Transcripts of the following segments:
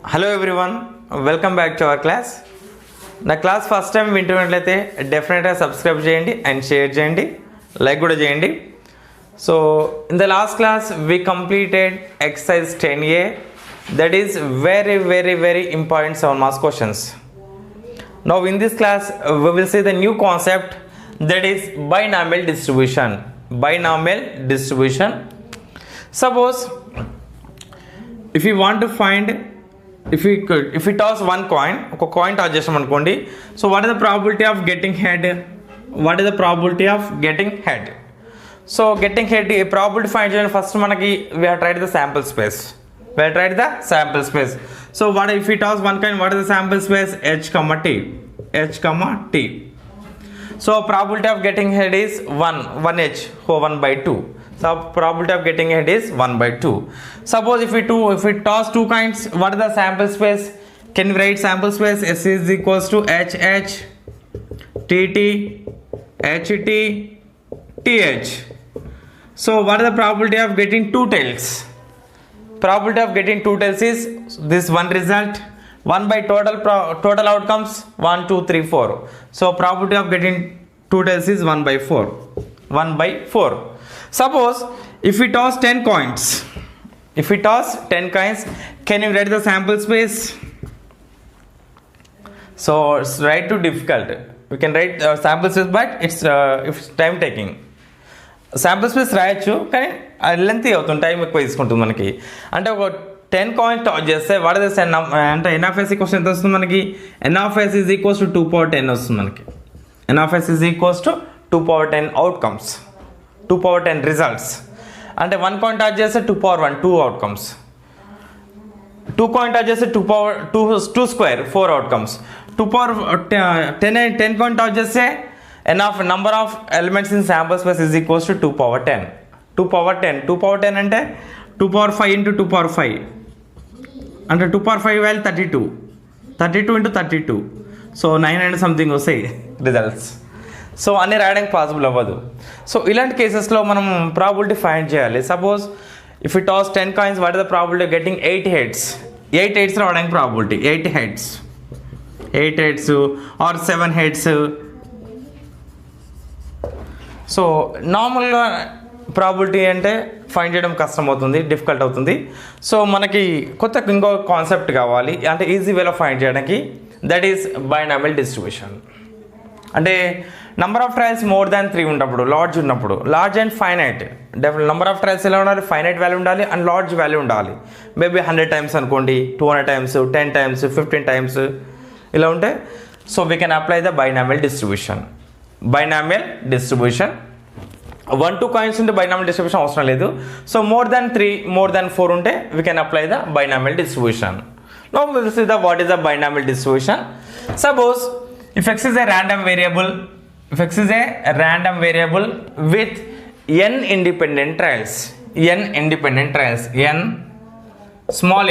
Hello everyone, welcome back to our class. The class first time వింటున్నట్లయితే definitely subscribe చేయండి and share చేయండి, like కూడా చేయండి. So in the last class we completed exercise 10A, that is very important 7 marks questions. Now in this class we will see the new concept, that is binomial distribution. Binomial distribution. Suppose if you want to find, if we toss one coin, ఒక coin toss చేసాం అనుకోండి, so what is the probability of getting head? What is the probability of getting head? So getting head probability find చేయడానికి first మనకి we have tried the sample space. We have tried the sample space. So what if we toss one coin, what is the sample space? H comma t. H comma t. So probability of getting head is 1h, so 1 by 2. So probability of getting head is 1 by 2. Suppose if we toss two coins, what is the sample space? Can we write sample space? S is equals to h tt ht th. So what is the probability of getting two tails? Probability of getting two tails is this one result, 1 by total outcomes 1 2 3 4. So probability of getting two tails is 1 by 4. 1 by 4. Suppose if we toss 10 coins, can you write the sample space? So it's right too difficult. We can write sample space, but it's time taking. Sample space రాయొచ్చు, కానీ length అవుతుంది, time ఎక్కువ తీసుకుంటుంది మనకి. అంటే ఒక 10 coins toss చేస్తే what is అంటే ఎన్ ఆఫ్ ఎస్ ఈక్వల్స్ ఎంత వస్తుంది మనకి? N of S is equals to 2 power 10 వస్తుంది మనకి. N of S is equals to 2 power 10 outcomes, 2 power 10 results. అంటే 1 కాయిన్ టాస్ చేస్తే 2 power 1 2 అవుట్కమ్స్, 2 కాయిన్ టాస్ చేస్తే 2 power 2 square 4 outcomes, 2 power 10 coin toss చేస్తే number of elements in sample space is equals to 2 power 10. 2 power 10 అంటే 2 power 5 into 2 power 5 అంటే 2 power 5 value 32 into 32, so 900 something వస్తాయి results. So అన్నీ రాయడానికి possible అవ్వదు. So ఇలాంటి కేసెస్లో మనం ప్రాబిలిటీ ఫైండ్ చేయాలి. Suppose if it toss 10 coins, what is the probability getting 8 heads? 8 heads రావడానికి probability 8 heads or 7 heads. So నార్మల్గా ప్రాబిలిటీ అంటే ఫైండ్ చేయడం కష్టం అవుతుంది, డిఫికల్ట్ అవుతుంది. సో మనకి ఇంకో కాన్సెప్ట్ కావాలి, అంటే ఈజీ వేలో ఫైండ్ చేయడానికి, దట్ ఈస్ బైనామియల్ డిస్ట్రిబ్యూషన్. అంటే number of trials more than 3 ఉన్నప్పుడు, large and finite. Definite number of trials ఎలా ఉండాలి? ఫైనైట్ వాల్యూ ఉండాలి అండ్ లార్జ్ వాల్యూ ఉండాలి. మేబీ 100 times అనుకోండి, 200 times, 10 times, 15 times ఇలా ఉంటే, so we can apply the binomial distribution. 1 2 coins ఉంటే బైనామియల్ డిస్ట్రిబ్యూషన్ అవసరం లేదు. So more than 3 more than 4 ఉంటే we can apply the binomial distribution. Now we will see the what is the binomial distribution. Suppose if x is a random variable, with n independent trials, small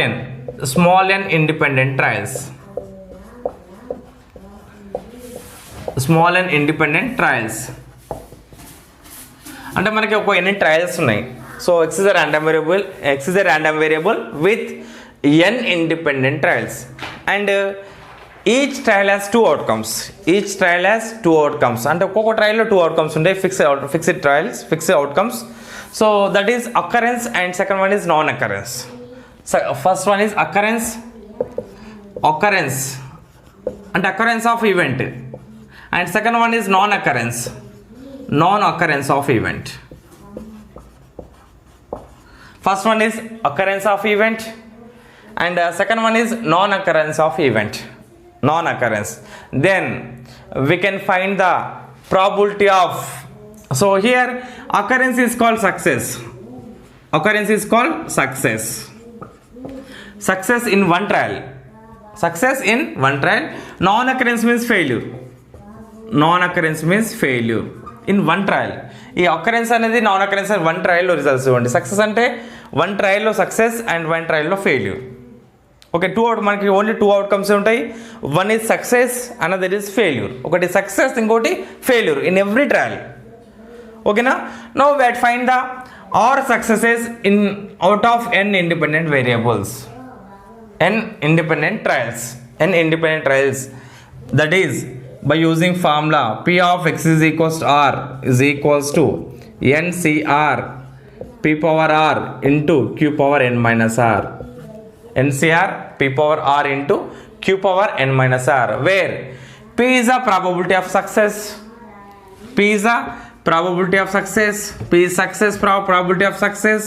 n independent అంటే మనకి ఒక ఎన్ని trials ఉన్నాయి. So x is a random variable with n independent trials, and each trial has 2 outcomes. అంటే ఒక్కొక్క ట్రయల్లో 2 outcomes ఉంటాయి, fixed outcomes. So that is occurrence and second one is non occurrence. First one is occurrence అంటే occurrence of event, and second one is non occurrence of event. First one is occurrence of event, and second one is non-occurrence of event. Then we can find the probability of, so here occurrence is called success. Success in one trial. Non-occurrence means failure in one trial. ఈ occurrence అనేది non occurrence అని 1 ట్రయల్లో results ఇవ్వండి. Success అంటే 1 ట్రయల్లో success and 1 ట్రయల్లో failure. Okay, మనకి only 2 outcomes ఉంటాయి. One is success, another is failure. ఒకటి success, ఇంకోటి failure in every trial. ఓకేనా? Now we have to find the or successes in out of n independent variables. n independent trials. N independent trials, that is by using formula p of x is equals to r is equals to ncr p power r into q power n minus r. ncr p power r into q power n minus r, where p is the probability of success. P is the probability of success. P is success, probability of success,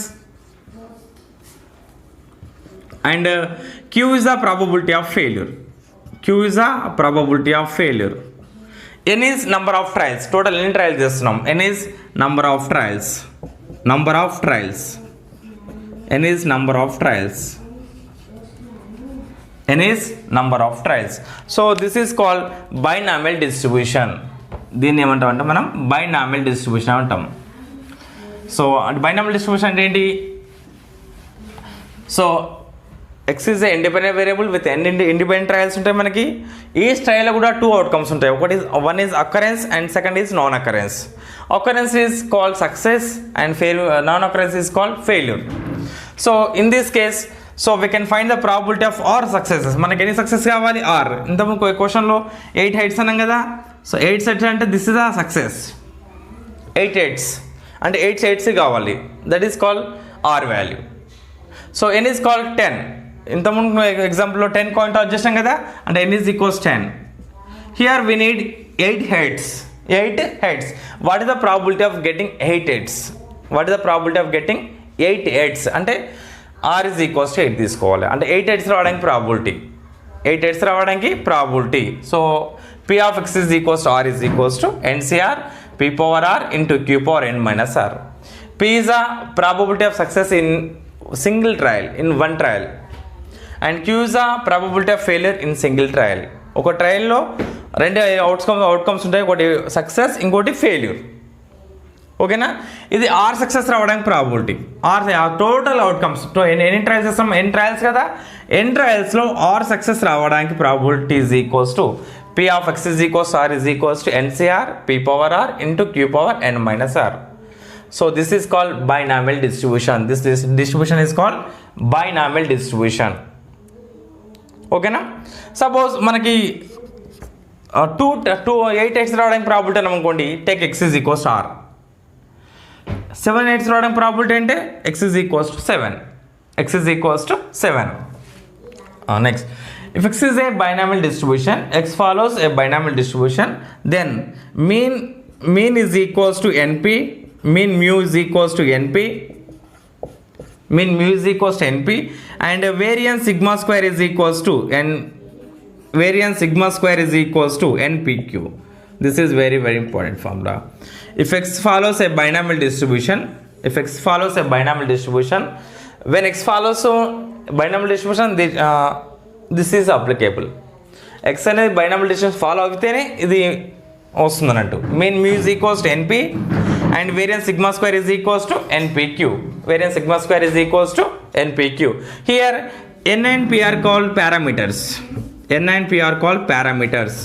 and q is the probability of failure. Q is the probability of failure. N is number of trials. Total n trials చేస్తున్నాం. N is number of trials. Number of trials. N is number of trials. N is number of trials. So this is called binomial distribution. దీన్ని ఏమంటాం అంటే మనం binomial distribution అంటాం. So binomial distribution అంటే ఏంటి? So x is a independent variable with n independent trials ఉంటాయి మనకి. Each trial కూడా 2 అవుట్కమ్స్ ఉంటాయి. one is occurrence and second is non occurrence. Occurrence is called success and non occurrence is called failure. So in this case, so we can find the probability of r successes. మనకి ఎన్ని success కావాలి? r. ఇంత క్వశ్చన్లో 8 heads అన్నాం కదా. So 8 sets అంటే this is a success. 8 heads అంటే 8 sets కావాలి. That is called r value. So n is called 10. ఇంతకుముందు ఎగ్జాంపుల్లో 10 కాయిన్ టాస్ చేసాం కదా, అంటే n is equals 10. Here we need 8 heads. 8 heads. What is the probability of getting 8 heads? What is the probability of getting 8 heads? అంటే r is equals to 8 తీసుకోవాలి. అంటే 8 heads రావడానికి probability. 8 heads రావడానికి probability. So p of x is equals to r is equals to ncr p power r into q power n minus r. P is the probability of success in single trial, in one trial. And q is the probability of failure in single trial. ఒక ట్రయల్లో రెండు outcomes ఉంటాయి, ఒకటి success, ఇంకోటి failure. ఓకేనా? ఇది are success రావడానికి probability. Total outcomes ఎన్ని trials చేస్తాం? ఎన్ ట్రయల్స్ కదా. ఎన్ ట్రయల్స్లో ఆర్ సక్సెస్ రావడానికి probability is equals to p of x is equals to r is equals to ncr p power r into q power n minus r. So this is called binomial distribution. This distribution is called binomial distribution. ఓకేనా? Suppose మనకి 8 x రావడానికి probability అని అనుకోండి. Take x is equals to r. 7 x రావడానికి probability అంటే x is equals to 7. X is equals to 7. Next, if x is a binomial distribution, x follows a binomial distribution, then mean is equals to np, mean mu is equals to np, mean mu is equals to np, and variance sigma square is equals to variance sigma square is equals to npq. This is very very important formula. If x follows a binomial distribution, when x follows a binomial distribution, this is applicable. x అనేది binomial distribution follow అయితేనే ఇది వస్తుంది అన్నట్టు. Mean mu is equals to np and variance sigma square is equals to npq. Variance sigma square is equals to npq. Here n and p are called parameters. n and p are called parameters.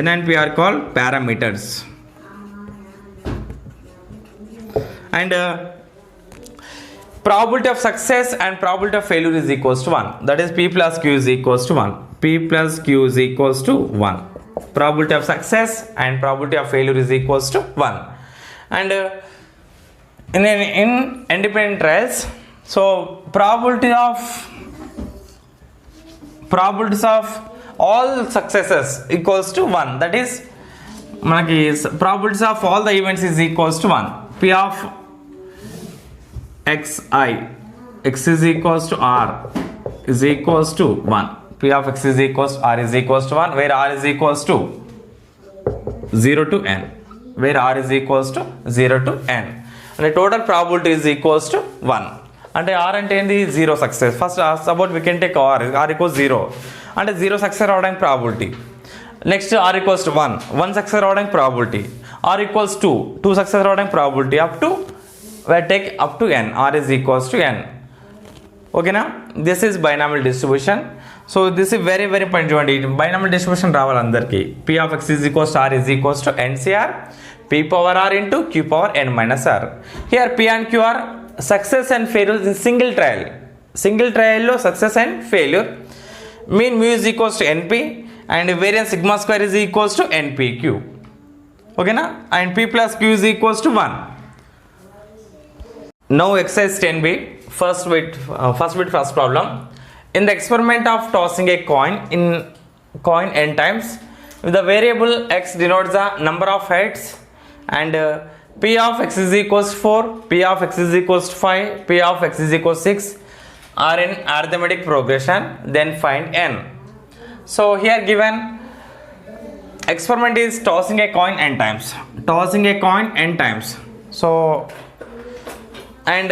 n and p are called parameters. And probability of success and probability of failure is equals to 1. That is p plus q is equals to 1. p plus q is equals to 1. Probability of success and probability of failure is equals to 1. And in independent trials, so probabilities of all successes equals to 1. That is manaki probabilities of all the events is equals to 1. p of xi, x is equals to r is equals to 1. p of x is equals to r is equals to 1, where r is equals to 0 to n, where r is equals to 0 to n, and the total probability is equals to 1. అంటే r అంటే ఏంది? 0 success. First suppose we can take r equals 0 అంటే 0 success రావడానికి probability. Next r equals to 1 success రావడానికి probability. r equals 2 success రావడానికి probability. Up to we take up to n, r is equals to n. ఓకేనా? This is binomial distribution. So this is very very point. చూడండి, binomial distribution రావాలి అందరికీ. p of x is equals to r is equals to ncr p power r into q power n minus r. Here p and q are success and failures in single trial. Single ట్రయల్లో success and failure. Mean mu is equals to NP and variance sigma square is equals to NPQ. ఓకేనా? And P plus Q is equals to 1. Now exercise 10b, first bit, first problem. In the experiment of tossing a coin n times, if the variable x denotes the number of heads and p of x is equals to 4, p of x is equals to 5, p of x is equals to 6 are in arithmetic progression, then find n. So here given experiment is tossing a coin n times. Tossing a coin n times. So and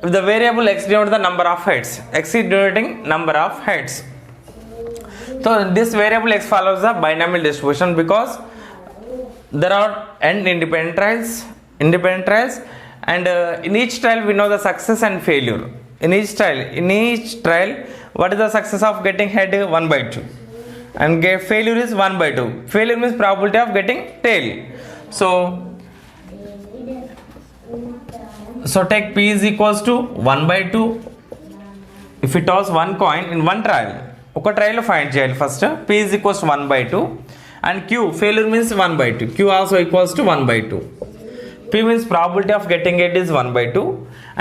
if the variable x denotes the number of heads, x is denoting number of heads. So this variable x follows the binomial distribution because there are n independent trials and in each trial we know the success and failure. In each trial what is the success of getting head? 1/2 and failure is 1/2. Failure means probability of getting tail. So take p is equals to 1/2. If we toss one coin in one trial, ఒక trial find చేయాలి first. p is equals to 1/2 and q, failure means 1/2. q also equals to 1/2. p means probability of getting it is 1/2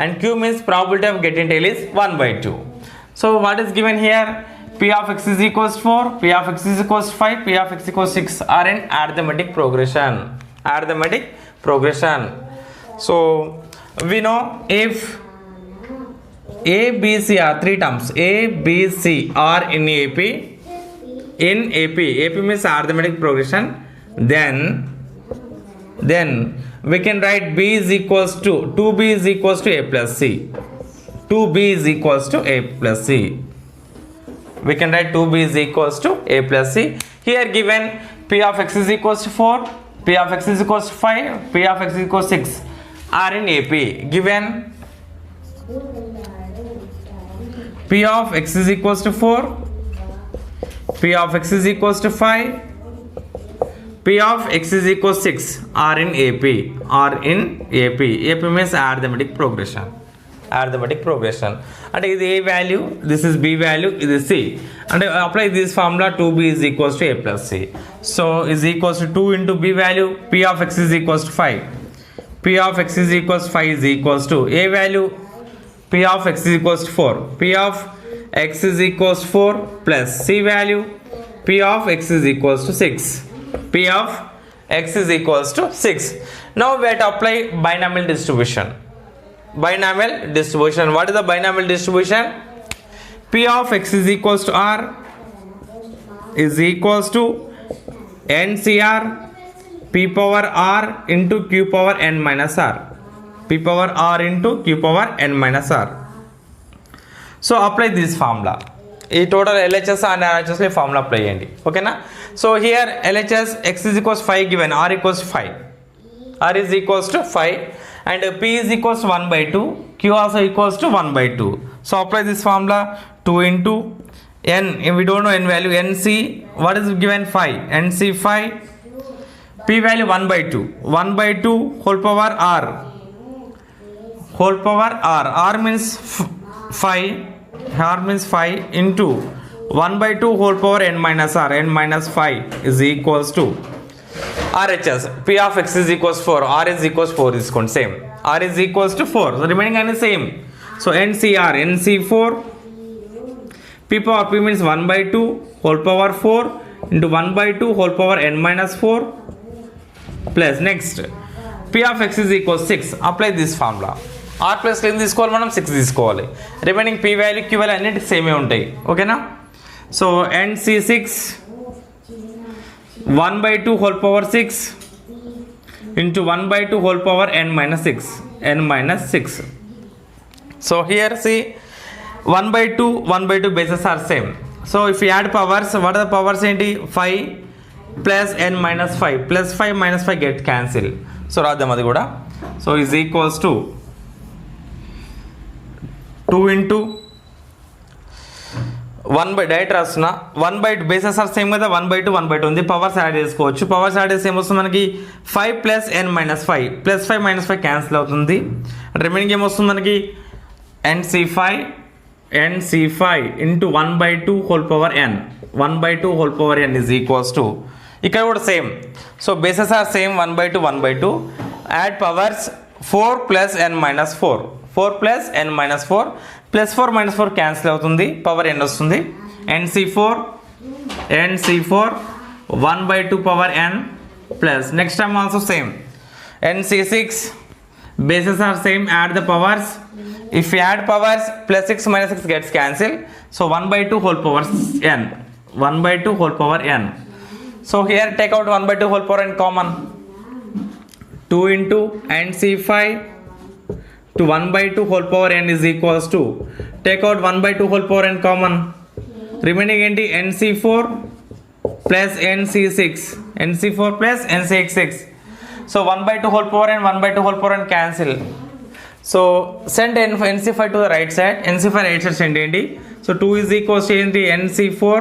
and q means probability of getting tail is 1/2. So what is given here? p of x is equals to 4, p of x is equals to 5, p of x equals to 6 are in arithmetic progression. So we know if a, b, c are three terms, a, b, c are in AP means arithmetic progression, then we can write b is equals to 2b is equals to a plus c. 2b is equals to a plus c. We can write 2b is equals to a plus c. Here given p of x is equals to 4, p of x is equals to 5, p of x is equals to 6 are in AP. Given p of x is equals to 4, p of x is equals to 5, p of x is equals to 6 are in AP. AP means arithmetic progression. And is a value, this is b value, this is c, and apply this formula 2b is equals to a plus c. So is equals to 2 into b value, p of x is equals to 5, p of x is equals to 5 is equals to a value, p of x is equals to 4, p of x is equals to 4 plus c value, p of x is equals to 6, p of x is equals to 6. Now we have to apply binomial distribution. What is the binomial distribution? P of x is equals to r is equals to NCR p power r into q power n minus r. P power r into q power n minus r. So apply this formula. ఈ total LHS and RHS లో formula apply చేయండి. ఓకేనా? So here LHS x is equals to 5 given, r equals to 5. R is equals to 5 and p is equals to 1/2, q also equals to 1/2. So apply this formula 2 into n, we don't know n value, nc, what is given? 5, nc 5, p value 1/2 whole power r, r means 5 into 1/2 whole power n minus r, n minus 5 is equals to RHS. P of x is equals to 4, r is equals to 4 is same, r is equals to 4, so remaining and same. So NCR, NC4, p power p means 1/2 whole power 4 into 1/2 whole power n minus 4 plus next p of x is equals to 6. Apply this formula. R plus n తీసుకోవాలి మనం, 6 తీసుకోవాలి. Remaining p value q value అన్నిటికి సేమే ఉంటాయి. ఓకేనా? So NC6 1/2 whole power 6 into 1/2 whole power n minus 6. So here see 1/2 bases are same. So if you add powers, what are the powers? 5 plus n minus 5 plus 5 minus 5 get cancel. So రాద్దాం అది కూడా. So is equals to 2 into 1 by direct రాస్తున్నా, 1/2 bases are same కదా, 1/2 ఉంది, powers add చేసుకోవచ్చు. Powers add చేస్తే ఏమొస్తుంది మనకి 5 plus n minus 5 plus 5 minus 5 cancel అవుతుంది. రిమైనింగ్ ఏమొస్తుంది మనకి NC5 nc5 into 1 by 2 whole power n. 1 by 2 whole power n is equals to, ఇక్కడ కూడా same. So bases are same, 1 by 2 1 by 2. Add powers 4 plus n minus 4. 4 plus n minus 4 plus 4 minus 4 cancel అవుతుంది, power n వస్తుంది. nc4 1 by 2 power n plus next time also same nc6. bases are same, add the powers. If you add powers, plus 6 minus 6 gets cancelled, so 1 by 2 whole power n. 1 by 2 whole power n. So here take out 1 by 2 whole power n common. 2 into nc5 to 1 by 2 whole power n is equals to, take out 1 by 2 whole power n common, remaining into nc4 plus nc6. nc4 plus nc6. So 1 by 2 whole power n, 1 by 2 whole power n cancel. So send nc5 to the right side. nc5 right side send indi. So 2 is equals to nc4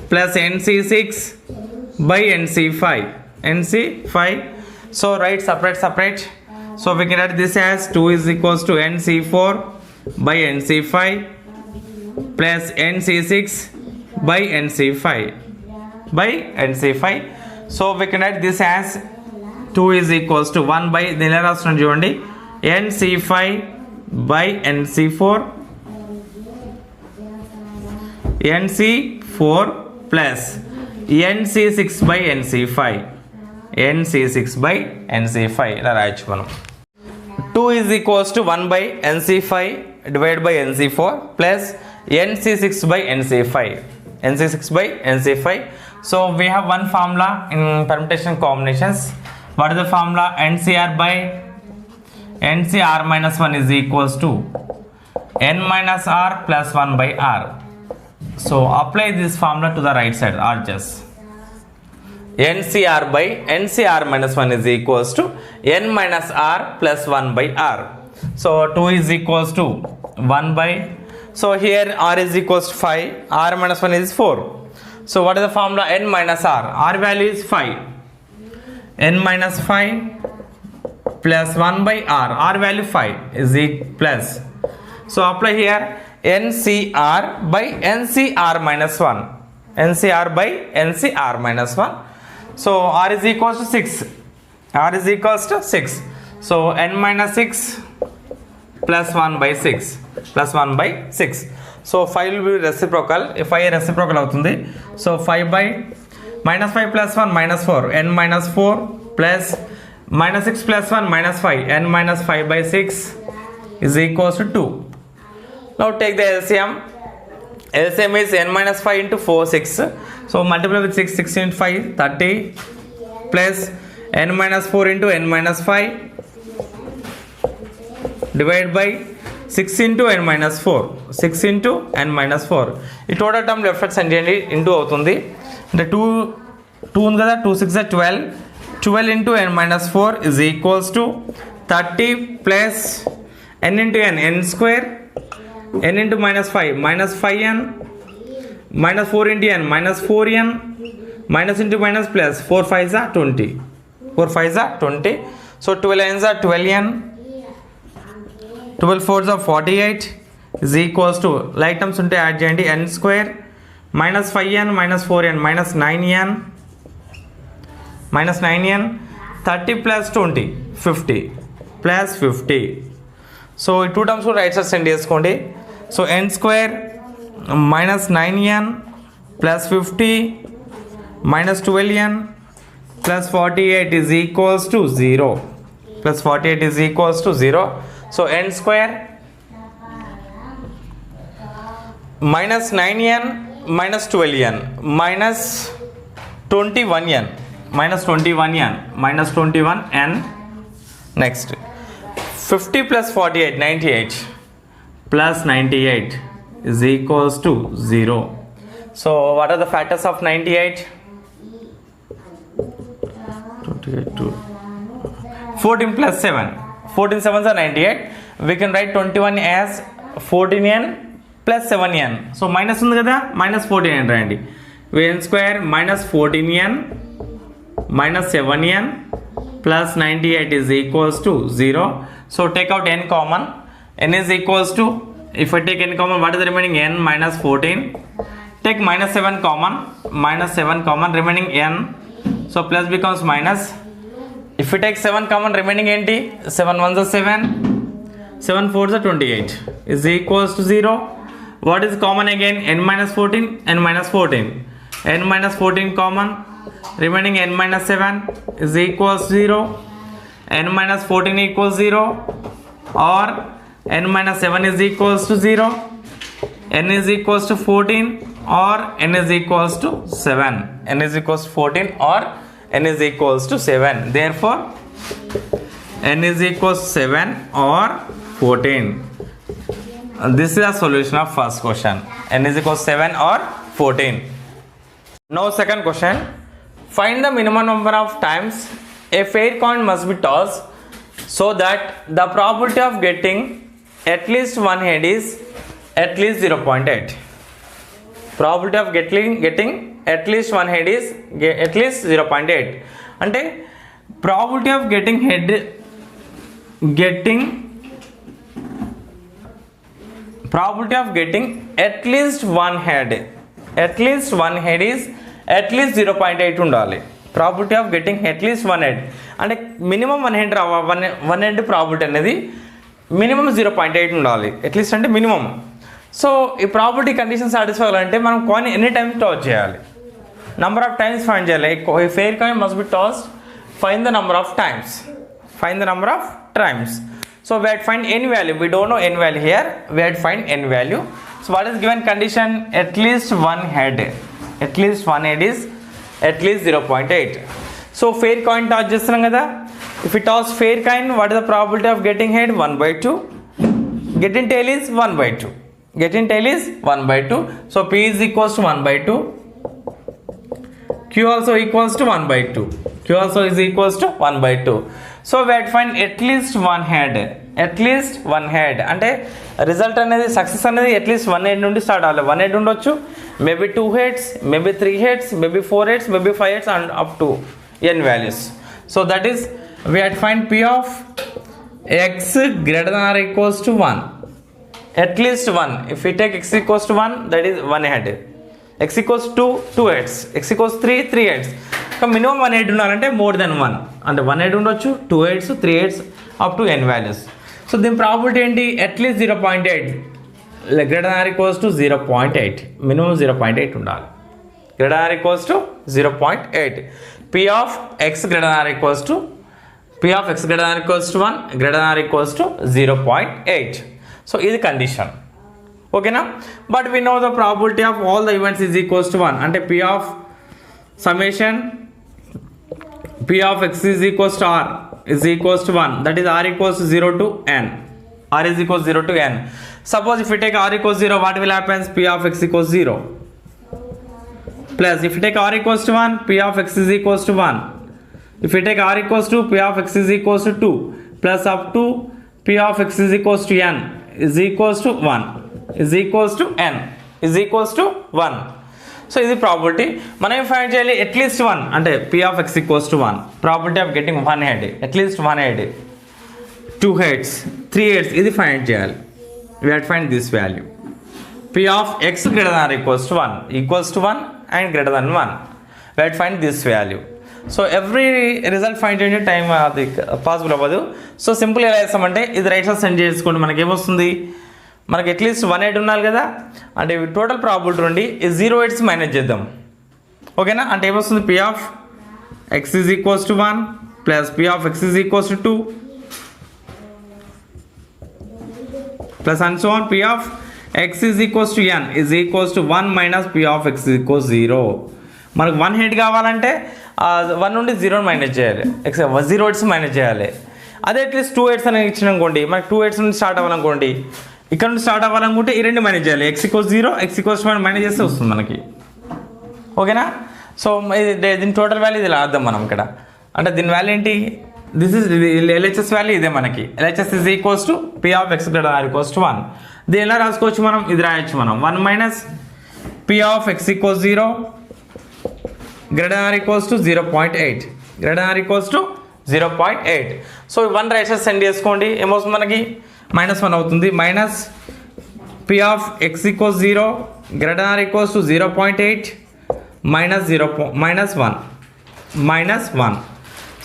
plus nc6 by nc5. nc5. So write separate. So we can write this as 2 is equals to nc4 by nc5 plus nc6 by nc5 by nc5. So we can write this as 2 is equals to 1 by దీనిలో రాస్తున్నాను చూడండి, nc5 by nc4 nc4 plus nc6 by nc5 nc6 by nc5 ఇలా రాయొచ్చు మనం. 2 is equals to 1 by nc5 divided by nc4 plus nc6 by nc5 nc6 by nc5. So we have one formula in permutation combinations. What is the formula? ncr by ncr minus 1 is equals to n minus r plus 1 by r. So apply this formula to the right side, RHS. ncr by ncr minus 1 is equals to n minus r plus 1 by r. So 2 is equals to 1 by, so here r is equals to 5, r minus 1 is 4. So what is the formula? n minus r. R value is 5. n minus 5 plus 1 by r. R value 5 is plus. So apply here ncr by ncr minus 1. ncr by ncr minus 1. So r is equals to 6. R is equals to 6. So n minus 6 plus 1 by 6 plus 1 by 6. So 5 will be reciprocal. If 5 reciprocal అవుతుంది, so 5 by minus 5 plus 1 minus 4, n minus 4 plus minus 6 plus 1 minus 5, n minus 5 by 6 is equals to 2. Now take the LCM. LCM is n minus 5 into 4, 6. So multiply with 6, 6 into 5, 30 plus n minus 4 into n minus 5 divided by 6 into n minus 4. 6 into n minus 4. ఈ total term left side send చేయండి, into అవుతుంది. అంటే 2 ఉంది కదా, 2 6 12. 12 into n minus 4 is equals to 30 plus n into n, n square, n into minus 5, minus 5n, minus 4 into n, minus 4n, minus into minus plus, 4 5s are 20. 4 5s are 20. So 12 n's are 12n, 12 4s are 48 is equals to, like terms ఉంటే add చేయండి, n square minus 5n minus 4n minus 9n minus 9n, 30 plus 20, 50 plus 50. So ఈ two terms కూడా right side send చేసుకోండి. So n square minus 9n plus 50 minus 12n plus 48 is equals to 0. Plus 48 is equals to 0. So n square minus 9n minus 12n minus 21n minus 21n minus 21n. Next 50 plus 48, 98 plus 98 is equals to 0. So what are the factors of 98? 14 plus 7, 14 7s are 98. We can write 21 as 14n plus 7n. So minus ఉంది కదా, minus 14n రాయండి. n square minus 14n minus 7n plus 98 is equals to 0. So take out n common. N is equals to If I take n common, what is the remaining? N minus 14. Take minus 7 common. Minus 7 common, remaining n. So plus becomes minus. If we take 7 common, remaining nt. 7 1s are 7. 7 4s are 28. Is equals to 0. What is common again? N minus 14. N minus 14. N minus 14 common. Remaining n minus 7 is equals to 0. N minus 14 equals 0. Or n minus 7 is equals to 0. N is equals to 14 or n is equals to 7. N is equals to 14 or n is equals to 7. Therefore, n is equals to 7 or 14. This is a solution of first question. N is equals to 7 or 14. Now second question. Find the minimum number of times a fair coin must be tossed so that the probability of getting at least one head is at least 0.8. Probability of getting at least one head is at least 0.8. అంటే probability of getting probability of getting at least one head is at least 0.8 ఉండాలి. Probability of getting at least one head అంటే minimum one head probability అనేది minimum 0.8 ఉండాలి. At least అంటే minimum. So ఈ probability condition satisfy అవ్వాలంటే మనం coin ఎన్ని times toss చేయాలి, నంబర్ ఆఫ్ టైమ్స్ ఫైండ్ చేయాలి. Fair coin must be tossed, find the number of times. So we had find n value. We don't know n value here. We had find n value. So what is given condition? At least one head. At least one head is at least 0.8. So fair coin toss చేస్తున్నాం కదా. If we toss fair coin, what is the probability of getting head? 1/2. Getting tail is 1/2. So P is equals to 1/2. Q also equals to 1/2. Q also is equals to 1/2. So we had find at least one head. అంటే result అనేది success అనేది at least one head నుండి start అవ్వాలి. One head ఉండొచ్చు, maybe 2 heads, maybe 3 heads, maybe 4 heads, maybe 5 heads and up to n values. So that is we had find P of x greater than or equals to 1. At least 1. If we take x equals to 1, that is 1 head. X equals to 2 heads. X equals 3 heads. Minimum 1 head ఉండాలంటే more than 1 అంటే 1 head ఉండొచ్చు, 2 heads, 3 heads up to n values. So దీని probability ఏంటి? At least 0.8 greater than or equals to 0.8. Minimum 0.8 ఉండాలి. Greater than or equals to 0.8. P of x greater than or equals to 1 greater than or equals to 0.8. So ఇది condition. ఓకేనా? But we know the probability of all the events is equals to 1 అంటే P of summation P of x is equals to r is equals to 1, that is r equals to 0 to n. R is equals 0 to n. Suppose if we take r equals 0, what will happen? P of x equals 0. Plus if you take r equals to 1, P of x is equals to 1. If you take r equals to, P of x is equals to 2. Plus up to P of x is equals to n is equals to 1 is equals to n is equals to 1. So ఇది probability. మనం ఏం find చేయాలి? At least 1 అంటే P of x equals to 1. Probability of getting one head, at least one head, 2 heads, 3 heads ఇది find చేయాలి. We have to find this value. P of x greater than or equals to 1 and greater than 1. We have to find this value. So every result find చేయండి, time అది possible అవ్వదు. So simple ఎలా చేస్తామంటే ఇది right side send చేసుకోండి. మనకి ఏమొస్తుంది? మనకి అట్లీస్ట్ 1 head ఉండాలి కదా, అంటే టోటల్ ప్రాబిలిటీ నుండి 0 heads మైనస్ చేద్దాం. ఓకేనా? అంటే ఏమొస్తుంది? P of x is equals to 1 plus P of x is equals to 2 plus and so on. P of x is equals to n is equals to 1 minus P of x is equals 0. మనకు 1 head కావాలంటే 1 నుండి 0 minus చేయాలి, 0 heads minus చేయాలి. అదే at least 2 heads అనేది ఇచ్చిన అనుకోండి, మనకి 2 heads నుండి స్టార్ట్ అవ్వాలనుకోండి, ఇక్కడ నుండి స్టార్ట్ అవ్వాలనుకుంటే ఈ రెండు మైనస్ చేయాలి. x equals 0, x equals 1 minus చేస్తే వస్తుంది మనకి. ఓకేనా? సో దీని టోటల్ వాల్యూ ఇది రాద్దాం మనం ఇక్కడ. అంటే దీని వాల్యూ ఏంటి? దిస్ ఇస్ LHS వాల్యూ ఇదే మనకి. LHS is equals to P of x greater than or equals to 1. దీని ఎలా రాసుకోవచ్చు మనం? ఇది రాయొచ్చు మనం. 1 minus P of x equals 0 greater than or equals to 0.8 greater than or equals to 0.8. So 1 right side send చేసుకోండి. ఏమవుతుంది మనకి? -1 అవుతుంది. Minus P of x equals 0 greater than or equals to 0.8 minus 1.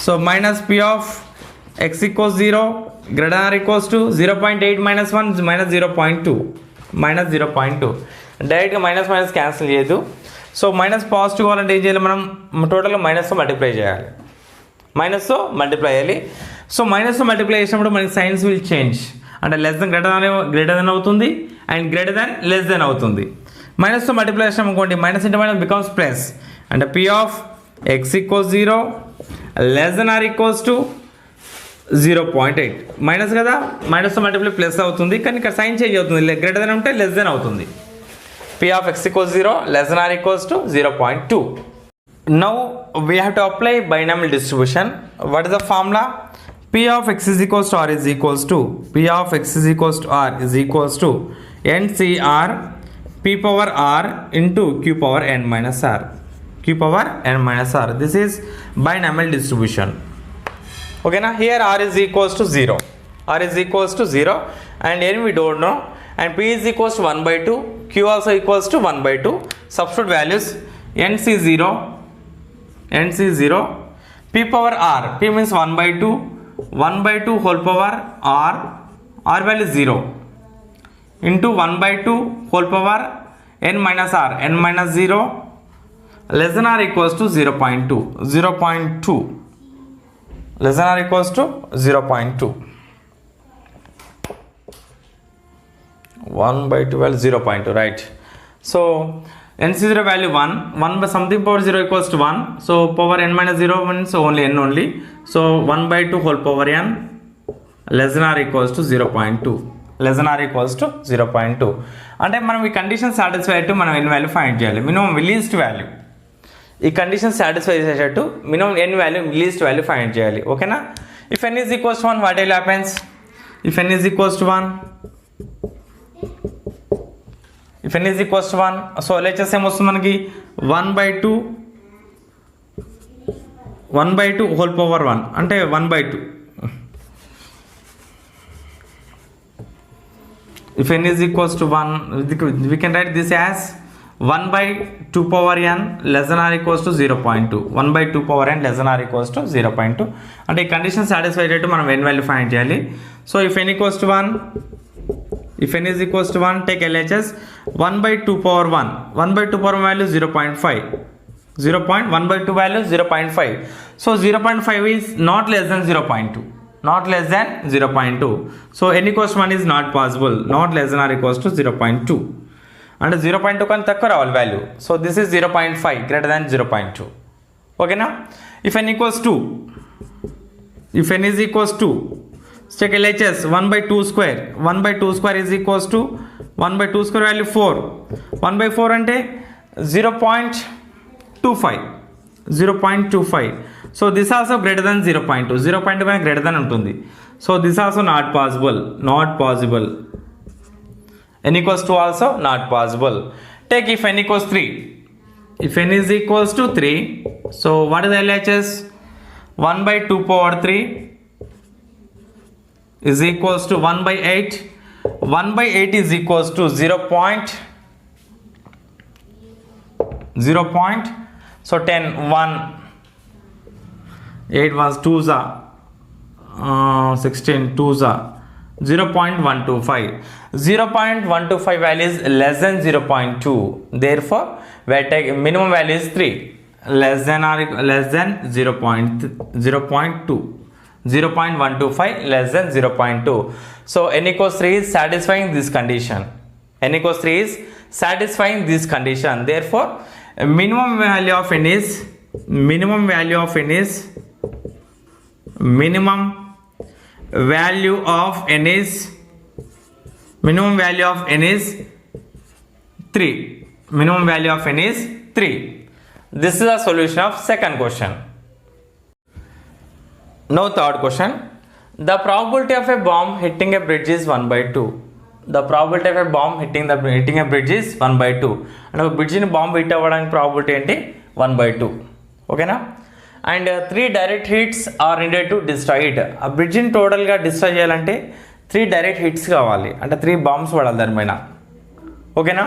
So minus P of x equals 0 greater than or equals to 0.8 minus 1 minus 0.2 డైరెక్ట్గా minus cancel చేయదు. So minus positive కావాలంటే ఏం చేయాలి, మనం టోటల్గా మైనస్తో మల్టిప్లై చేయాలి. సో మైనస్తో మల్టిప్లై చేసినప్పుడు మనకి సైన్స్ విల్ చేంజ్, అంటే లెస్ దెన్ గ్రేటర్ దెన్ అవుతుంది and greater than less than అవుతుంది. మైనస్తో మల్టిప్లై చేసినాం అనుకోండి, minus into minus becomes plus, అంటే P of x equals 0 less than or equals to 0.8 minus కదా, మైనస్తో మల్టిప్లై ప్లస్ అవుతుంది, కానీ ఇక్కడ సైన్ చేంజ్ అవుతుంది, గ్రేటర్ దెన్ ఉంటే లెస్ దెన్ అవుతుంది. P of x equals 0 less than or equals to 0.2. Now we have to apply binomial distribution. What is the formula? P of x is equals to r is equals to P of x is equals to r is equals to NCR P power r into Q power n minus r. Q power n minus r. This is binomial distribution. Okay, now here r is equals to 0. R is equals to 0 and n we don't know. And P is equals to 1 by 2, Q also equals to 1 by 2. Substitute values NC0, P power R, P means 1 by 2, 1 by 2 whole power R value is 0, into 1 by 2 whole power n minus R, n minus 0, less than or equals to 0.2, less than or equals to 0.2. 1 by 2 value 0.2, right? So NC0 value 1 by something power 0 equals to 1, so power n minus 0 means only n only, so 1 by 2 whole power n less than or equals to 0.2, less than or equals to 0.2. అంటే మనం ఈ condition satisfy అయ్యేట్టు మనం n value find చేయాలి, minimum least value. ఈ condition satisfy చేసేటట్టు minimum n value least value find చేయాలి. ఓకేనా? If n is equals to 1, what will happens? If n is equals to 1, if n is equals to 1, so LHS ఏం వస్తుంది మనకి 1 by 2 whole power 1, అంటే 1 by 2. If n is equals to 1, we can write this as 1 by 2 power n less than or equals to 0.2, 1 by 2 power n less than or equals to 0.2. అంటే ఈ condition satisfy అయ్యేట్టు మనం n value find చేయాలి. So if n equals to 1, if n is equals to 1, take LHS 1 by 2 power 1. 1 by 2 power 1 value 0.5. 1 by 2 value 0.5. So 0.5 is not less than 0.2. Not less than 0.2. So n equals to 1 is not possible. Not less than or equals to 0.2. And 0.2 can takka ravali value. So this is 0.5 greater than 0.2. Okay now? If n equals 2. If n is equals to, check LHS 1 by 2 square. 1 by 2 square is equals to 1 by 2 square value 4. 1 by 4 ante 0.25. So this also greater than 0.2. 0.2 greater than untundi. So this also not possible. N equals to also not possible. Take if n equals 3. If n is equals to 3, so what is LHS? 1 by 2 power 3 is equals to 1 by 8. 1 by 8 is equals to 0. So 10, 1, 8 was 2s, 16, 2s, 0.125. 0.125 value is less than 0.2. Therefore, we take minimum value is 3. Less than 0.2. 0.125 less than 0.2. So n equals 3 is satisfying this condition. N equals 3 is satisfying this condition. Therefore, minimum value of n is minimum value of n is 3. Minimum value of n is 3. This is a solution of second question. Now third question. The probability of a bomb hitting a bridge is 1 by 2. The probability of a bomb hitting a bridge is 1 by 2. And a bridge in bomb hit avvadaniki probability enti 1 by 2. Okay na? And 3 direct hits are needed to destroy it. A bridge in total ga destroy cheyalante 3 direct hits kavali. Ante 3 bombs padali dani paina. ఓకేనా.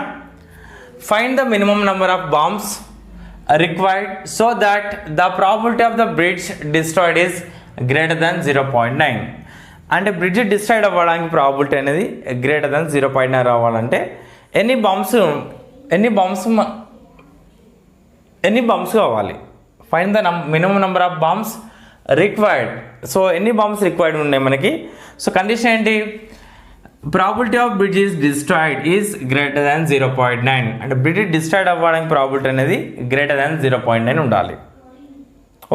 Find the minimum number of bombs required so that the probability of the bridge destroyed is greater than 0.9. అంటే bridge destroyed అవ్వడానికి probability అనేది greater than 0.9 రావాలంటే ఎన్ని bombs కావాలి. Find the minimum number of bombs required. So ఎన్ని bombs required ఉన్నాయి మనకి. So condition ఏంటి, probability of bridge is destroyed is greater than 0.9. అంటే బ్రిడ్జ్ డిస్ట్రాయిడ్ అవ్వడానికి ప్రాబిలిటీ అనేది గ్రేటర్ దాన్ 0.9 ఉండాలి.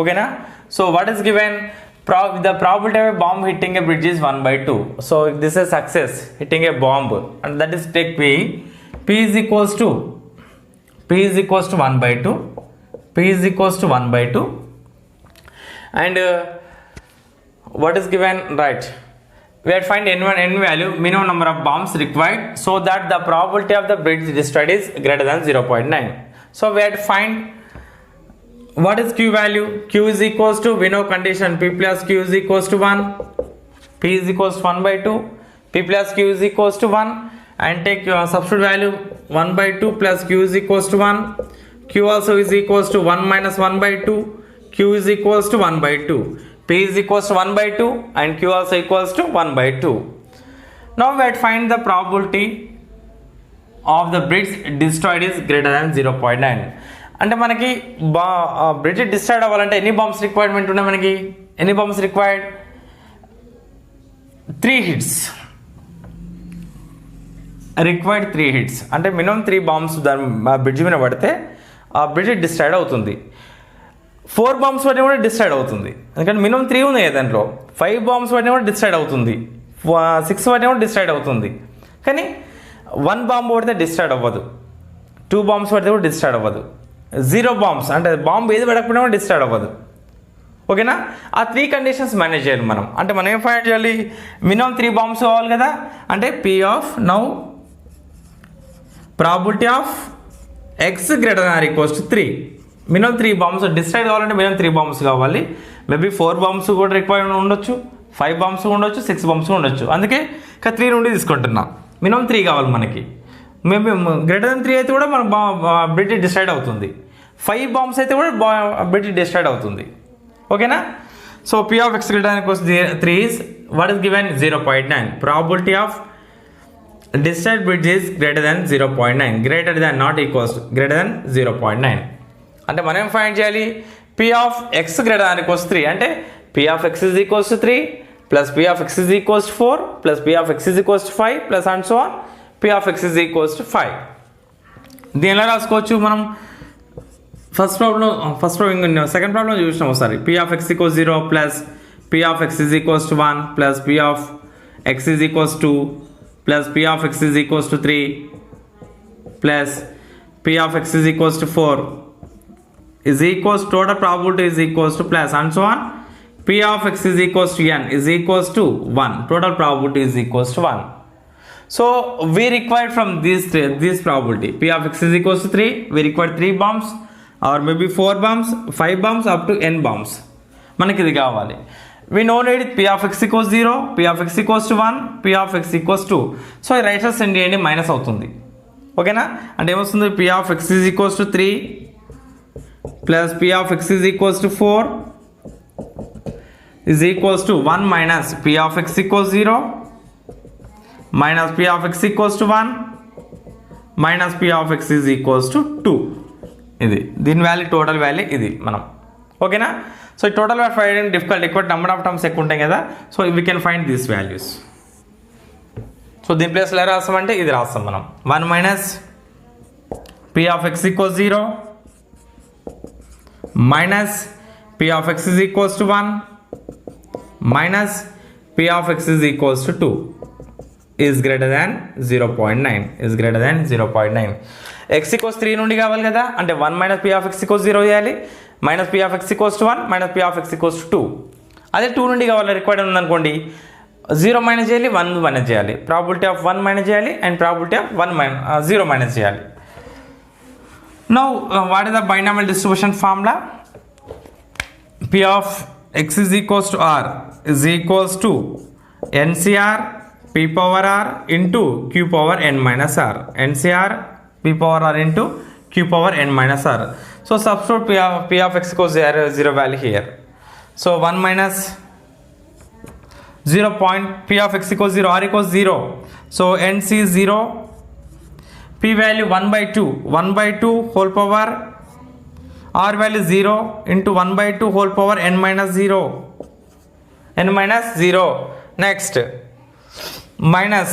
ఓకేనా. So what is given, the probability of a bomb hitting a bridge is 1/2. So this is success hitting a bomb, and that is take P is equals to 1/2. P is equals to 1/2. And what is given, right, we have to find n value, minimum number of bombs required so that the probability of the bridge destroyed is greater than 0.9. So we have to find what is q value. Q is equals to, we know condition, P plus Q is equals to 1. P is equals to 1/2. P plus Q is equals to 1, and take substitute value 1/2 plus Q is equals to 1. Q also is equals to 1 minus 1/2. Q is equals to 1/2. P is equals to 1/2 and Q also equals to 1/2. Now we have to find the probability of the bridge destroyed is greater than 0.9. అంటే మనకి bridge destroyed అవ్వాలంటే ఎన్ని bombs requirement ఉన్నాయి మనకి. ఎన్ని bombs required, 3 hits required. 3 hits అంటే minimum 3 bombs దాని bridge మీద పడితే ఆ బ్రిడ్జ్ డిస్ట్రాయిడ్ అవుతుంది. 4 బాంబ్స్ పడినా కూడా డిస్ట్రాయిడ్ అవుతుంది, ఎందుకంటే మినిమం 3 ఉన్నాయి దాంట్లో. 5 బాంబ్స్ పడినా కూడా డిస్ట్రాయిడ్ అవుతుంది, 6 పడినా కూడా డిస్ట్రాయిడ్ అవుతుంది. కానీ 1 బాంబ్ పడితే డిస్ట్రాయిడ్ అవ్వదు, 2 బాంబ్స్ పడితే కూడా డిస్ట్రాయిడ్ అవ్వదు. 0 బాంబ్స్ అంటే బాంబ్ ఏది పడకపోయినా కూడా డిస్ట్రాయిడ్ అవ్వదు. ఓకేనా. ఆ 3 కండిషన్స్ మేనేజ్ చేయాలి మనం. అంటే మనం ఏం ఫైండ్ చేయాలి, మినిమం 3 బాంబ్స్ కావాలి కదా. అంటే P of now probability of X greater than or equals to 3. Minimum 3 bombs destroyed కావాలంటే మినిమం 3 బాంబ్స్ కావాలి. మేబీ 4 బాంబ్స్ కూడా రిక్వైర్డ్ ఉండొచ్చు, 5 బాంబ్స్ ఉండొచ్చు, 6 బాంబ్స్ ఉండొచ్చు. అందుకే 3 నుండి తీసుకుంటున్నా. మినిమం 3 కావాలి మనకి. మేబీ గ్రేటర్ దాన్ 3 అయితే కూడా మన బ్రిడ్జ్ డిస్ట్రాయిడ్ అవుతుంది. 5 బాంబ్స్ అయితే కూడా బ్రిడ్జ్ డిస్ట్రాయిడ్ అవుతుంది. ఓకేనా. So P of X greater than equals 3 is what is given 0.9. Probability of destroyed bridge is greater than 0.9. Greater than not equals to greater than 0.9. అంటే మనం ఫైండ్ చేయాలి P of X greater than equals 3. అంటే P of X is equals to 3 plus P of X is equals to 4 plus P of X is equals to 5 plus and so on. P of X is equals to 5. దీని ఎలా రాసుకోవచ్చు మనం, first problem second problem చూసినాం ఒకసారి. P of X equals 0 plus P of X is equals to 1 plus P of X is equals to 2 plus P of X is equals to 3 plus P of X is equals to 4 is equals, total probability is equals to plus and so on. P of X is equals to n is equals to 1. Total probability is equals to 1. So we required from this probability, P of X is equals to 3, we require 3 bombs or maybe 4 bombs, 5 bombs up to n bombs. మనకి ఇది కావాలి. We know need P of X equals 0, P of X equals to 1, P of X equals 2. So ఈ right side send చేయండి, minus అవుతుంది. ఓకేనా. అంటే ఏమొస్తుంది, P of X is equals to 3 plus P of X is equals to 4 is equals to 1 minus P of X equals 0 minus P of X equals to 1 minus P of X is equals to 2. ఇది దీని value, total value ఇది మనం. ఓకేనా. So ఈ total value find difficult, ఎక్కువ number of terms ఎక్కువ ఉంటాయి కదా. So we can find these values. So దీని ప్లేస్లో ఎలా రాస్తామంటే ఇది రాస్తాం మనం. 1 minus P of X equals 0 minus P of X is equals to 1 minus P of X is equals to 2 is greater than 0.9 is greater than 0.9. X equals 3 నుండి కావాలి కదా. అంటే 1 minus P of X equals 0 చేయాలి, minus P of X equals to 1 minus P of X equals to 2. అదే 2 నుండి కావాలి required ఉందనుకోండి, 0 minus చేయాలి, 1 మైనస్ చేయాలి, ప్రాబిలిటీ ఆఫ్ 1 మైనస్ చేయాలి అండ్ ప్రాబిలిటీ ఆఫ్ 0 మైనస్ చేయాలి. Now what is the binomial distribution formula? P of X is equals to R is equals to NCR p power r into q power n minus r. NCR p power r into q power n minus r. So substitute p of x equals 0 value here. So 1 minus 0 point p of x equals 0, r equals 0. So nc 0, p value 1 by 2, 1 by 2 whole power, r value 0 into 1 by 2 whole power n minus 0. N minus 0. Next, minus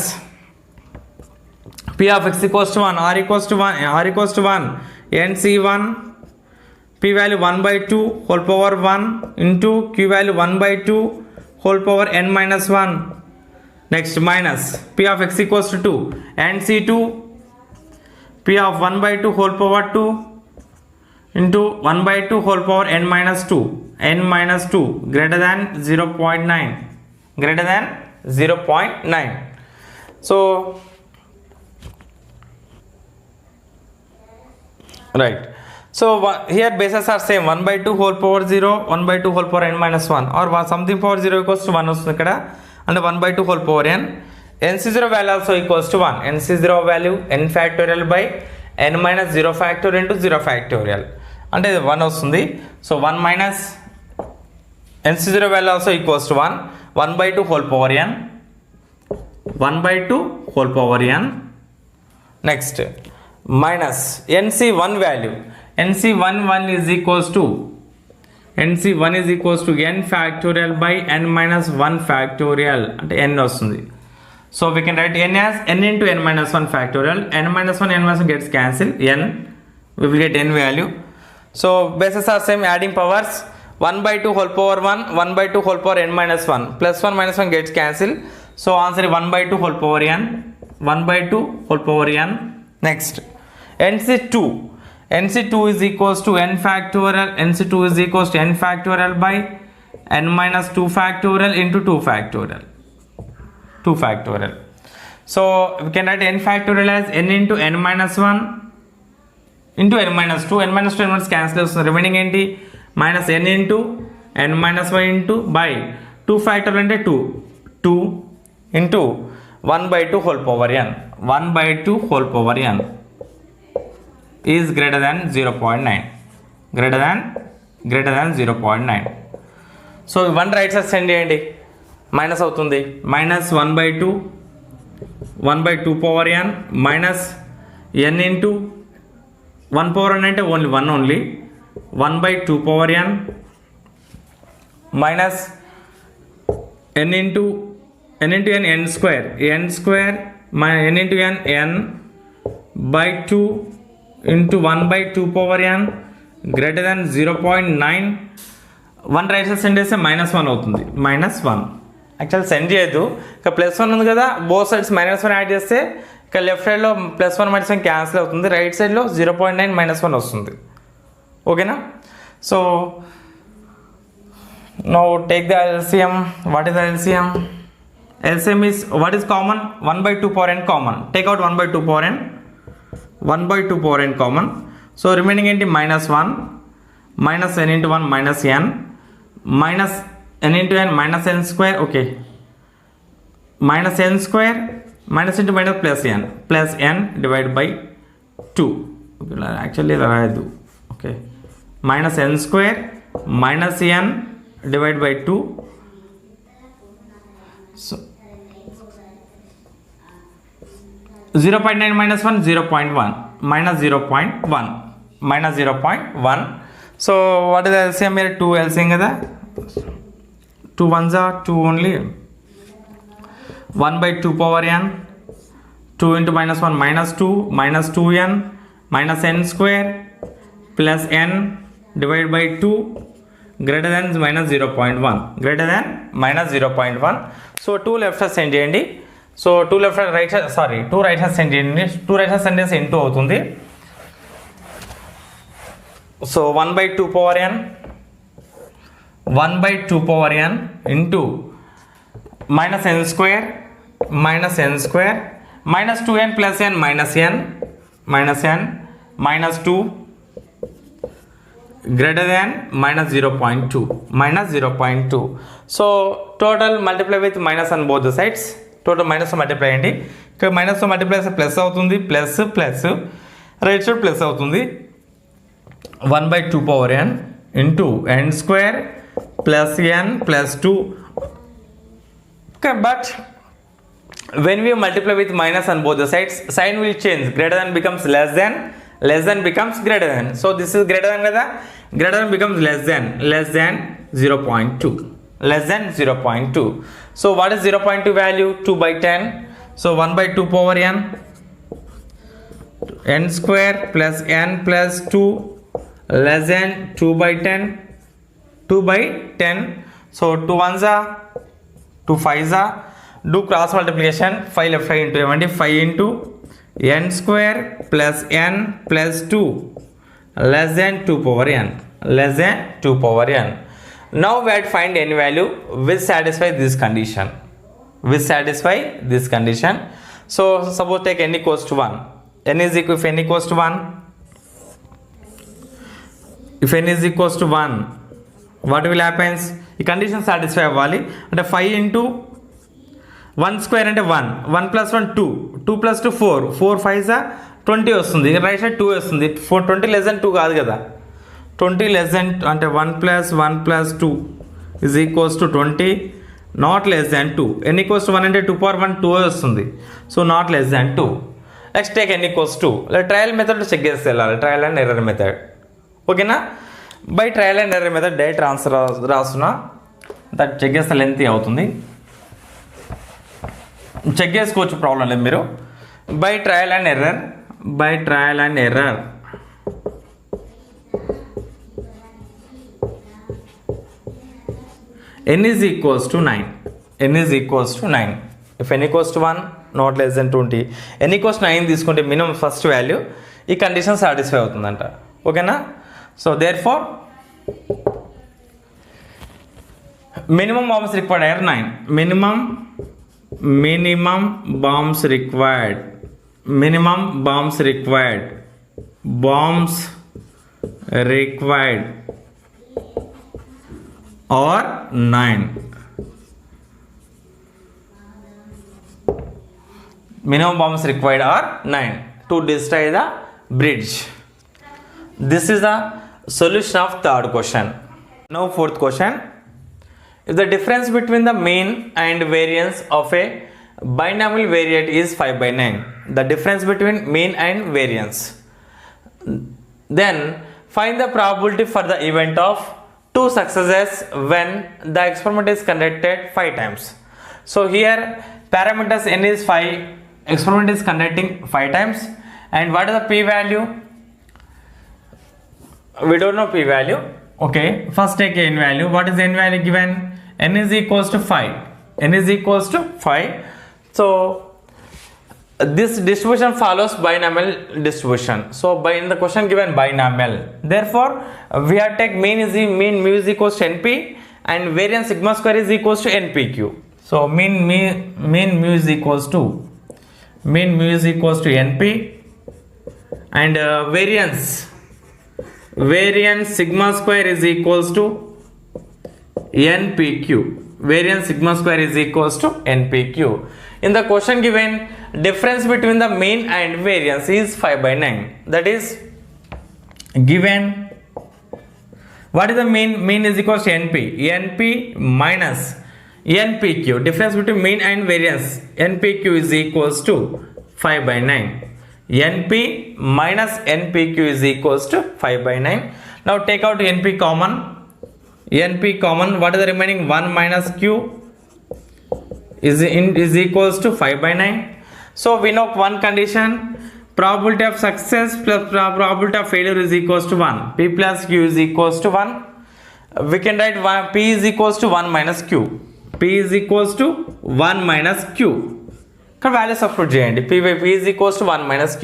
p of x equals to 1, r equals to 1, nc1, p value 1 by 2 whole power 1 into q value 1 by 2 whole power n minus 1. Next, minus p of x equals to 2, nc2, p of 1 by 2 whole power 2 into 1 by 2 whole power n minus 2, n minus 2 greater than 0.9, greater than 0.9. So right, so here bases are same, 1 by 2 whole power 0, 1 by 2 whole power n minus 1, or something power 0 equals to 1 వస్తుంది ఇక్కడ, and 1 by 2 whole power n. nc0 value also equals to 1, nc0 value n factorial by n minus 0 factorial into 0 factorial, అంటే ఇది 1 వస్తుంది. So 1 minus nc0 value also equals to 1, 1 by 2 whole power n, 1 by 2 whole power n. Next, minus nc1 value, nc1 is equals to n factorial by n minus 1 factorial, అంటే n వస్తుంది. So we can write n as n into n minus 1 factorial, n minus 1 gets cancelled, n, we will get n value. So bases are same, adding powers, 1 by 2 whole power 1, 1 by 2 whole power n minus 1, plus 1 minus 1 gets cancelled. So answer is 1 by 2 whole power n, 1 by 2 whole power n. Next, nc2 is equals to n factorial, nc2 is equals to n factorial by n minus 2 factorial into 2 factorial. So we can write n factorial as n into n minus 1 into n minus 2, n minus 2 n minus cancel అవుతుంది, remaining ఏంటి, minus n into n minus 1 into by 2 factorial అంటే 2 into 1 by 2 whole power n, 1 by 2 whole power n is greater than 0.9, greater than 0.9. So 1 right side send చేయండి, minus అవుతుంది, minus 1 by 2 power n minus n into 1 power n అంటే only 1 only, 1 by 2 power n minus n into n square n into n by 2 into 1 by 2 power n greater than 0.9. 1 right side send చేస్తే -1 అవుతుంది, -1. Actual send చేయొద్దు, ఇక +1 ఉంది కదా, both sides -1 add చేస్తే ఇక left సైడ్లో +1 -1 క్యాన్సిల్ అవుతుంది, రైట్ సైడ్లో 0.9 -1 వస్తుంది. ఓకేనా? So now take the LCM. What is the LCM? LCM is, what is common? 1 by 2 power n common. Take out 1 by 2 power n. 1 by 2 power n common. So remaining ఏంటి, -1 minus n into 1 minus n minus n into n minus n square. Okay, minus n square minus into minus plus n divided by 2. Actually రాయద్దు. Okay, minus n square minus n divided by 2. So 0.9 minus 1, 0.1 minus 0.1. So what is the LCM here? 2 LCM kada, 2 ones are 2 only. 1 by 2 power n, 2 into -1 -2 minus 2n minus n square plus n divided by 2 greater than -0.1, greater than -0.1. So 2 left side send చేయండి. So 2 left side right side, sorry 2 right side send చేయండి. 2 right side send చేస్తే into అవుతుంది. So 1 by 2 power n, 1 by 2 power n into minus n square minus 2n plus n minus n minus 2 greater than -0.2. So total multiply with minus on both the sides. Total minus multiply అండి. ఇక్కడ minus multiply చేస్తే plus అవుతుంది, plus plus right side plus అవుతుంది. 1/2 power n into n square plus n plus 2. Okay, but when we multiply with minus on both the sides, sign will change. Greater than becomes less than becomes greater than. So this is greater than kada, greater than becomes less than 0.2, less than 0.2. So what is 0.2 value? 2/10. So 1/2 power n square plus n plus 2 less than 2/10. 2/10. So 2 ones are 2 5s are. Do cross multiplication. 5 left 5 into 5 into n square plus n plus 2 less than 2 power n, less than 2 power n. Now we have to find n value which satisfy this condition, which satisfy this condition. So suppose take n equals to 1. N is equal, if n equals to 1, if n is equals to 1, what will happens? The condition satisfy avvali ante 5 into 1 square అంటే 1 plus 1 2, 2 plus 2 4, 4 5s are 20 వస్తుంది. Right side 2 వస్తుంది. 20 less than 2 కాదు కదా, 20 less than అంటే 1 plus 2 is equals to 20, not less than 2. n equals to 1 అంటే 2 power 1 2 వస్తుంది. So not less than 2. Next take n equals to, trial method check చేస్తే వెళ్ళాలి, trial and error method. ఓకేనా? By trial and error method direct answer రాస్తున్నా, that check చేస్తే length అవుతుంది, check చేసుకోవచ్చు, problem లేదు మీరు. By trial and error, by trial and error n is equals to 9. n is equals to 9. If n equals to 1, not less than 20. n equals to 9 తీసుకుంటే minimum first value ఈ condition satisfy అవుతుందంట. ఓకేనా? So there four minimum bombs required are 9. minimum bombs required, minimum bombs required or 9. minimum bombs required are 9 to destroy the bridge. This is the solution of third question. Now fourth question. If the difference between the mean and variance of a binomial variate is 5/9, the difference between mean and variance, then find the probability for the event of 2 successes when the experiment is conducted 5 times. So here parameters n is 5, experiment is conducting 5 times, and what is the p value? We don't know p value. Okay, first take n value. What is n value given? n is equals to 5. n is equals to 5. So this distribution follows binomial distribution. So by in the question given binomial, therefore we have take mean mu is equals to np and variance sigma square is equals to npq. So mean mu is equals to np and variance sigma square is equals to npq. Variance sigma square is equals to npq. In the question given, difference between the mean and variance is 5/9. That is given. What is the mean? Mean is equals to np. np minus npq. Difference between mean and variance, npq is equals to 5/9. np minus npq is equals to 5/9. Now take out np common. What is the remaining? 1 minus q is equals to 5/9. So we know one condition, probability of success plus probability of failure is equals to 1. p plus q is equals to 1. We can write p is equals to 1 minus q. p is equals to 1 minus q. Can value substitute చేయండి. p is equals to 1 minus q.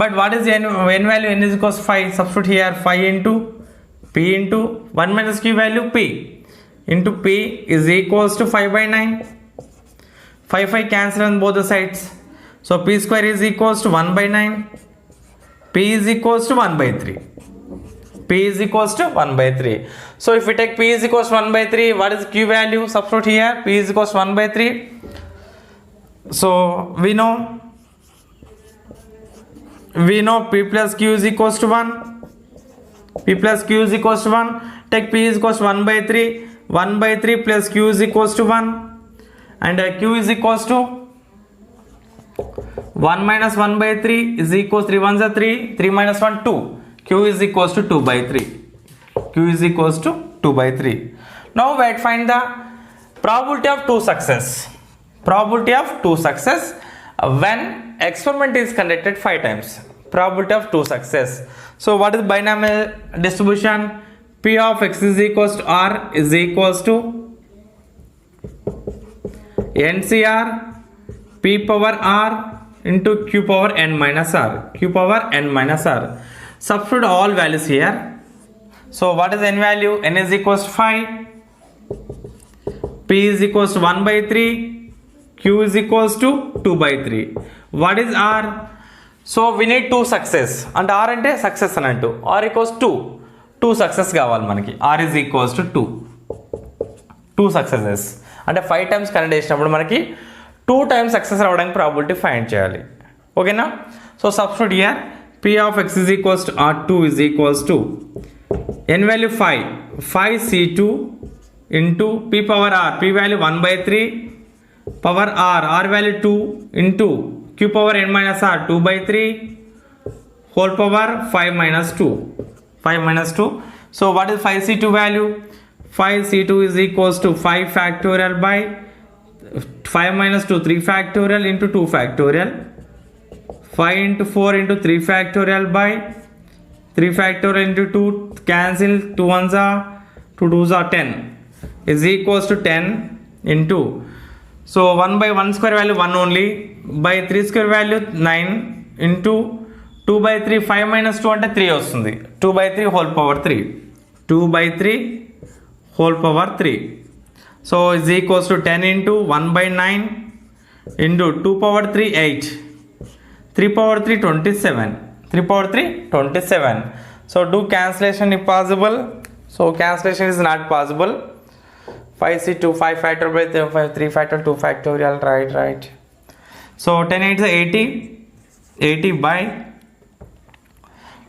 But what is n value? n is equals to 5. Substitute here 5 into p into 1 minus q value p into p is equals to 5/9. 5 cancel on both the sides. So p square is equals to 1/9. P is equals to 1/3. P is equals to 1/3. So if we take p is equals to 1/3, what is q value? Substitute here. P is equals to 1/3. So we know P plus Q is equals to 1. P plus Q is equals to 1. Take P is equals to 1 by 3. 1 by 3 plus Q is equals to 1. And Q is equals to 1 minus 1 by 3 is equals 3 1s are 3. 3 minus 1 2. Q is equals to 2 by 3. Q is equals to 2 by 3. Now we find the probability of 2 success. Probability of 2 success when experiment is conducted 5 times. Probability of 2 success. So what is binomial distribution? P of x is equals to R is equals to NCR P power R into Q power n minus R. Q power n minus R. Substitute all values here. So what is n value? N is equals to 5. P is equals to 1 by 3. Q is equals to 2 by 3. What is R? So we need 2 success. And R ante success anantu. R equals 2. 2 success కావాలి మనకి. R is equals to 2. 2 successes. అంటే 5 times connect చేసినప్పుడు మనకి 2 times success రావడానికి probability find చేయాలి. ఓకేనా? So substitute here P of x is equals to R2 is equals to n value 5. 5C2 into P power R. P value 1 by 3 power R. R value 2 into Q power n minus R 2 by 3 whole power 5 minus 2. 5 minus 2. So what is 5C2 value? 5C2 is equals to 5 factorial by 5 minus 2 3 factorial into 2 factorial. 5 into 4 into 3 factorial by 3 factorial into 2 cancel 2 ones are 2 2s are 10 is equals to 10 into so 1 by 1 square value 1 only by 3 square value 9 into 2 by 3 5 minus 2 అంటే 3 వస్తుంది 2 by 3 whole power 3 2 by 3 whole power 3 so is equals to 10 into 1 by 9 into 2 power 3 8 3 power 3 27 3 power 3 27 so do cancellation if possible so cancellation is not possible 5C2 5 factorial by 3 factorial 2 factorial right so 10 8 is 80 80 by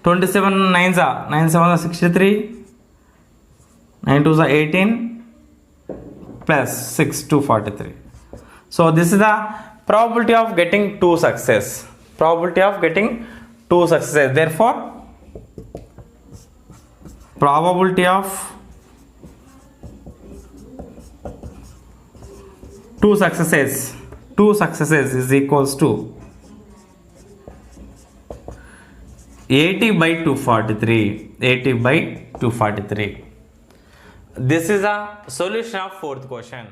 27 9s are 9 7 are 63 9 2s are 18 plus 6 243 so this is the probability of getting 2 success probability of getting 2 successes therefore probability of 2 successes is equals to 80 by 243 this is a solution of 4th question.